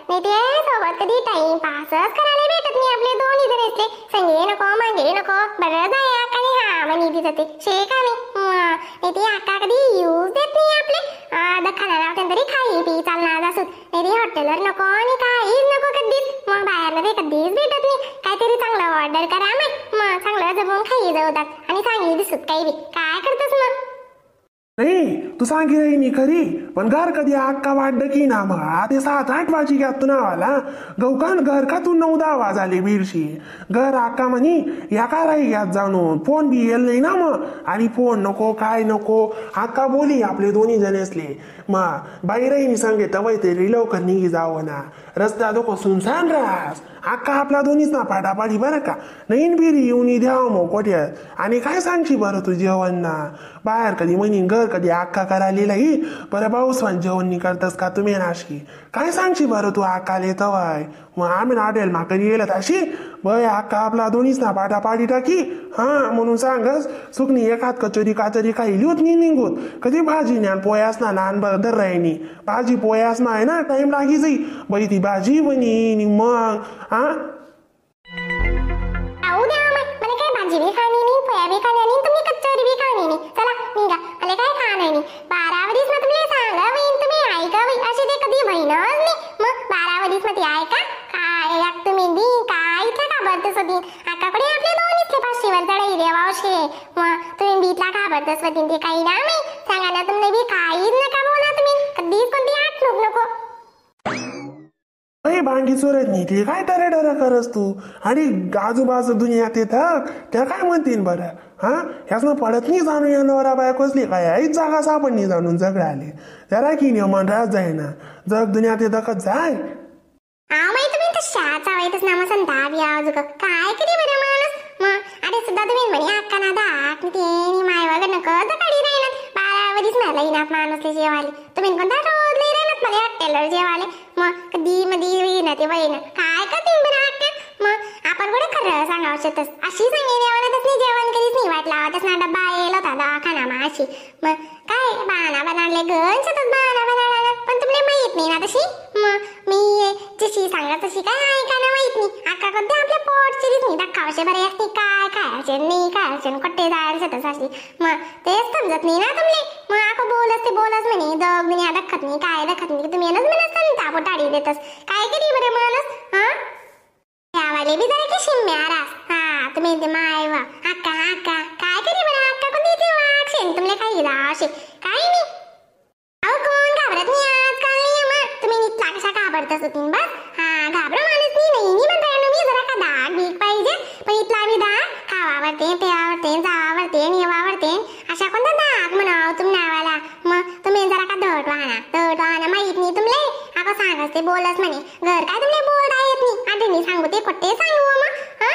नाही ते सोबत कधी टाइम पासच करायला भेटत नाही आपले दोन्ही जण असले संगे नको मागे नको बरं जाय आका हा म्हणे तिथं ते शेका नाही ते आका कधी यूज देत नाही आपले दखाना लावते तरी खाई पी चालणार असत नाही ते हॉटेलवर नको आणि काहीच नको कधीच मग बाहेरला ते कधीच भेटत नाही काहीतरी चांगलं ऑर्डर करा मग चांगलं जमून खाई जाऊतात आणि चांगली दिसत काही बी काय करतस मग नाही तू सांगी राही खरी पण घर कधी अक्का वाढ की ना मग ते 7-8 वाजी घ्या तू नावाला गौकान घर का तू 9-10 वाजाले बीडशी घर अक्का म्हणी या का राही घ्यात जाणून फोन बी येल नाही ना मग आणि फोन नको काय नको अक्का बोली आपले दोन्ही जण असले मग बाई राही सांगे तवय तरी लवकर निघी जावं ना रस्ता दोको सुनसान रास अक्का आपला दोन्हीच ना पाडापाडी बरं का नईन बिरी येऊन द्यावं मग कोट्यात आणि काय सांगशी बरं तू जेवण ना बाहेर कधी म्हणी घर कधी अक्का करायला ही बरं पाऊसवान जेवण नाही करतस का तुम्ही नाशी काय सांगशी बरं तू अक्काले तवाय मग आम्ही नाडेल माकरी येईल अशी बय अक्का आपला दोन्हीच ना पाडापाडी टाकी हा म्हणून सांगस सुकणी एखाद कचोरी काचरी काही लिहूत नाही निघूत कधी भाजी न्यान पोयास ना लहान बदर राहिनी भाजी पोयास ना आहे ना टाइम लागी जाई बाई ती भाजी बनी मग हा मला काय भाजी बी खाणी नाही पोया बी खाणी नाही तुम्ही कचोरी बी खाणी नाही चला निघा मला काय खाणं नाही 12 वरीस मग तुम्ही सांगा बहीण तुम्ही ऐका बाई असे ते कधी बहीणच नाही मग 12 वरीस मध्ये ऐका काय याक तुम्ही दी काय इथं घाबरतस होती आकाकडे आपले दोन्हीच 500 वर चढाई देवावशे मग तुम्ही बीतला घाबरतस होती ते काही ना नाही सांगा ना तुम्ही बी काहीच नका बोला तुम्ही कधीच कोणती आठ नको अरे भांडी चोरत नाही ते काय डर करस तू आणि आजूबाजू दुनियात येतात त्या काय म्हणतील बरं हा ह्यासनं पडत नाही जाणून या नवरा बाया कसली काय आईच जागा सापड नाही जाणून जगडे आले जरा की नियमन राहत जाय ना जग दुनियात येतं जाय माहिती तुम्ही तर शाळाचा वाईटच नाम संता आवाज काय कधी बरं माणूस मग अरे सुद्धा तुम्ही म्हणे अक्का ना दाख ते माय वगैरे नको काढी राहिनात 12 वरीच मला येणार माणूस जेवाले तुम्ही कोणता रोज नाही राहिनात मला हॉटेलवर जेवाले मग कधी मध्ये ना ते वय ना काय करते बरं अक्का मग आपण कुठे खरं सांगावं शकतस अशी सांगे देवानातच नाही जेवण कधीच नाही वाटला आवाजच ना डब्बा येलो होता दवाखाना मा अशी मग काय बाणा बनाडले गण सतत बाणा बनाडा पण तुम्हाला माहित नाही ना तशी मग मी जशी सांगा तशी काय ऐका ना माहित नाही अक्का कधी आपल्या पोटची नाही दाखवायचे बरे असते काय खायचे नाही खायचे कट्टे जायला सतत असली मग तेच समजत नाही ना तुम्ही मग आखो बोलच म्हणे दग म्हणे दखत नाही काय दखत नाही तुम्ही येणंच म्हणत सांगता पोटाडी देतस काय करी बरं माणूस हा त्यावाले बी जरा की शिम्म्यारास हा तुम्ही ते माय वा अक्का अक्का काय करी बरं अक्का कोणती ती वागशेन तुमले काही राशे काय नाही अहो कोण घाबरत नाही आजकाल नाही मग तुम्ही नीट कशा घाबरतच होती बस हा घाबरो माणूस नाही म्हणताय मी जरा का दाग बीक पाहिजे पण इथला मी दाग खावावरते प्यावरते जावावरते नेवावरते अशा कोणता दाग म्हणाव तुम नावाला मग तुम्ही जरा का धड वाहना माहित नाही तुमले आपण सांगस ते बोलस म्हणे घर काय तुमले बोलता येत नाही आता मी सांगू ते खोटे सांगू मग हा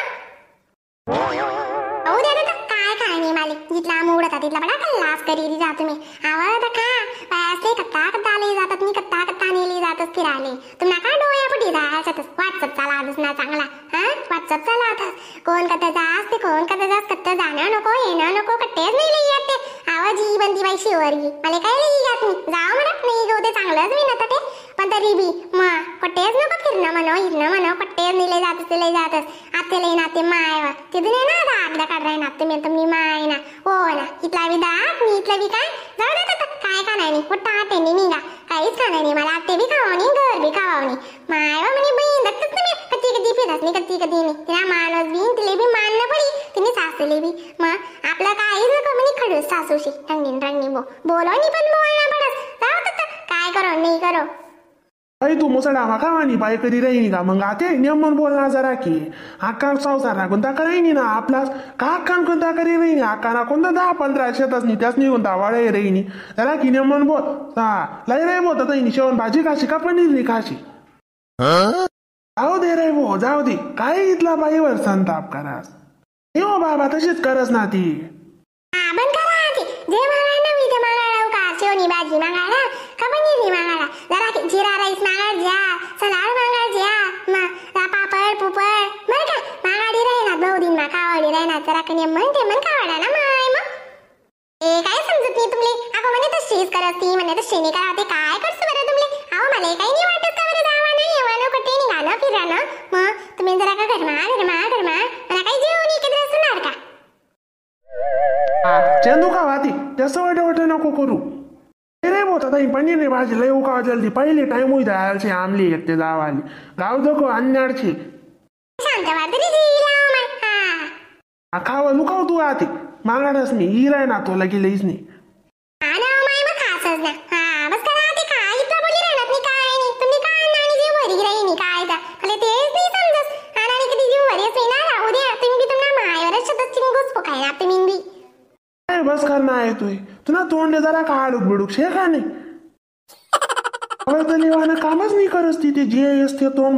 अहो दादा काय काय नाही मालिक जिथला मूड होता तिथला बडा कल्लास करी जा तुम्ही आवाज का पैसे कत्ता आले जातात मी कत्ता नेली जातच फिराले तुम्हाला काय डोळ्यापुटी जायच्यातच व्हॉट्सअप चालातच ना चांगला हा व्हॉट्सअप चालातच कोण कत्ता जास ते कोण कत्ता जास कत्ता जाणं नको येणं नको कट्टेच नाही लई येते आवाज ही बंदी बाई शिवरगी मला काय लई जात नाही जाव म्हणत नाही गो ते चांगलंच मी नका ते पण तरी बी मग कट्टेच नको फिरणं म्हणो कट्टेच नेले जातच आतेले नाते मायवा तिथून आहे ना दागदा काढराय ना तुम्ही माय ना हो ना इथला बी दाग मी इथला बी काय जाऊ दे काय खाणार नाही मोठा आटे निघा काहीच खाणार नाही मला आते बी खावावणी घर बी खावावणी मायवा म्हणे बहीण दक्कच तुम्ही कधी फिरत नाही कधी नाही तिला मानस बी तिले बी मानणं पडी तिने सासूले बी मग आपलं काहीच नको म्हणे खडूस सासूशी रंगीन बोलवणी पण बोलणं पडस जाऊ काय करो नाही करो अरे तू मुसडा माका आणि बाय करी राहिनी का मग आते नियमन बोलणार जरा की आका संसार कोणता करायनी ना आपला का कोणता करी राहिनी आकाना कोणता 10-15 शेतच नाही त्याच नाही कोणता वाळे राहिनी जरा की नियमन बोल हा लय रे बोलत नाही शेवण भाजी खाशी का पनीर नाही खाशी जाऊ दे रे भो जाऊ दे काय इथला बाईवर संताप करास हो बाबा तशीच करस ना ती बंद करा जे मागायला मी ते मागायला का शेवणी भाजी मागायला का पनीर मागायला जरा जिरा राईस मागायला ज्या सलाड मागायला ज्या पापड पुपड बरं का मागाडी राहिना 2 दिन मा खावाडी राहिना जरा कधी म्हणते मन खावाडा ना माय मग काय समजत नाही तुमले अगं म्हणे तर शीज करत ती म्हणे तर शेणी करा ते काय करतो बरं तुमले अहो मला काही नाही वाटत का बरं जावा नाही येवा धर्मा मला काही जेवण एकत्र असणार का? चेंदू का वाती जास्त वाटे नको करू रे बोता ताई पनीर भाजी लय उका जल्दी पहिले टाइम हुई जायला छे आमली एकते जावाली गाव दको अन्याड छे शांत वाटली जीला आ खावा लुकाव तू आती मांगाडस मी हिराय ना तो लगी लईच नाही आना माय मग खासच ना बस करा ते काय इतला बोली राहणार नाही काय नाही तुम्ही काय नानी जीव भरी राही नाही काय दा मला तेच नाही समजत आना कधी जीव भरी असते ना राहू द्या तुम्ही बी तुम्हाला मायवर शब्द चिंगूच पोकायला तुम्ही बी काय बस करना आहे तू तुला तोंडले जरा काढूक बिडूक शे का नाही लेवाना कामच नाही करस ती ते जे असते तोंड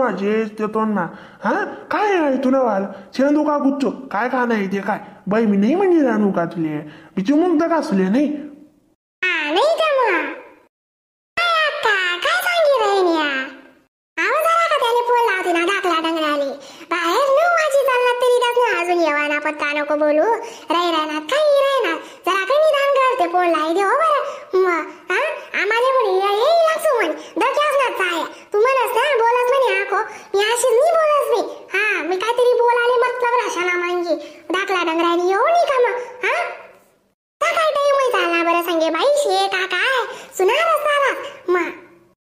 मा हा काय आहे तुला वाल चेंदू का गुच्चो काय का नाही ते काय बाई मी नाही म्हणजे रानू का तुले मी चिमुक का असले नाही नाही त्या मग काय सांगी राहिनी आवाज आला का त्याने फोन लावते ना दाखला डंगराले बाहेर 9 वाजी चालणार तरी त्यात ना अजून येवाना पत्ता नको बोलू राहणार काही राहणार जरा काही निदान करते फोन लाई दे हो बरं मग आम्हाला म्हणे येई लागतो म्हणे दक्याच ना चाया तू म्हणस ना बोलस म्हणे आखो मी अशीच नाही बोलस मी मी काहीतरी बोलाले मतलब राशा ना मांगी दाखला डंगराने येऊ नाही का मग काय टाइम होई चालला बरं सांगे बाई शे का काय सुनार सारा मग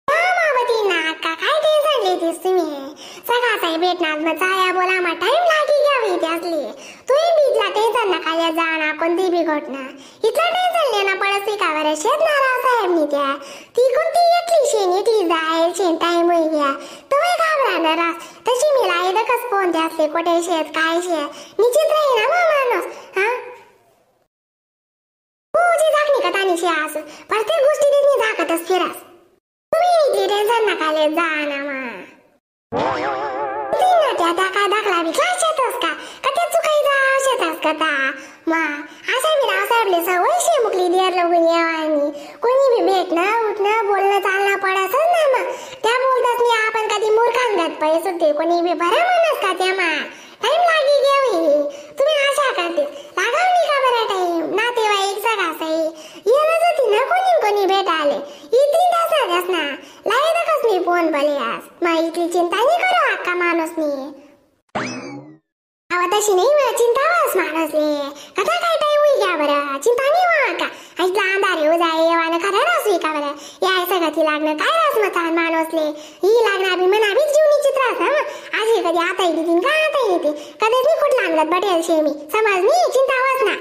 मावती ना का काय टेन्शन लेतीस तुम्ही सगळा भेटणार मग चाया बोला मग टाइम लागी घ्यावी त्यासली तुम्ही बीजला टेन्शन ना काय जाणा कोणती बी घटना इथला टेन्शन लेना पडत का बरं शेतणारा साहेबनी त्या ती कोणती एकली शेण एकली जाय शेण टाइम होई घ्या तुम्ही घाबराणार तशी मी लाई दकच फोन त्यासले कोठे शेत काय शेत निश्चित राही ना मग माणूस तुझी दाखणी का तानीशी आस प्रत्येक गोष्टी तिने दाखतच फिरास तुम्ही इथली टेन्शन नका ले जा ना त्या काय दाखला बी काय शेतस का त्या चुकाई जा शेतस का ता अशा बी रावसाहेबले सवय शे मुकली देर लोगून येवानी कोणी बी भेटणं उठणं बोलणं चालणं पडसच ना मग त्या बोलतच मी आपण कधी मूर्खांगत पैसे होते कोणी बी बरं म्हणस का त्या टाइम लागी घेऊ तुम्ही आशा करते लागावली का बरं टाइम नातेवाईक सगळा येणच होती ना कोणी भेटाले इतली तास ना लायदकच मी फोन बोले आज मग इतली चिंता नाही करू अक्का माणूसनी तशी नाही मला चिंता वास माणूसले कथा काय टाइम होई घ्या बरं चिंता नाही वा का ऐकला अंधारे हो जाय येवानं खरं रासू का बरं याय सगळं लागणं काय रास मतान माणूसले ही लागणार बी मना बीच जीवनी चित्रास ना आजी कधी आता येते का आता येते कधीच नाही कुठं लागत बटेल शे मी समज नाही चिंता वास ना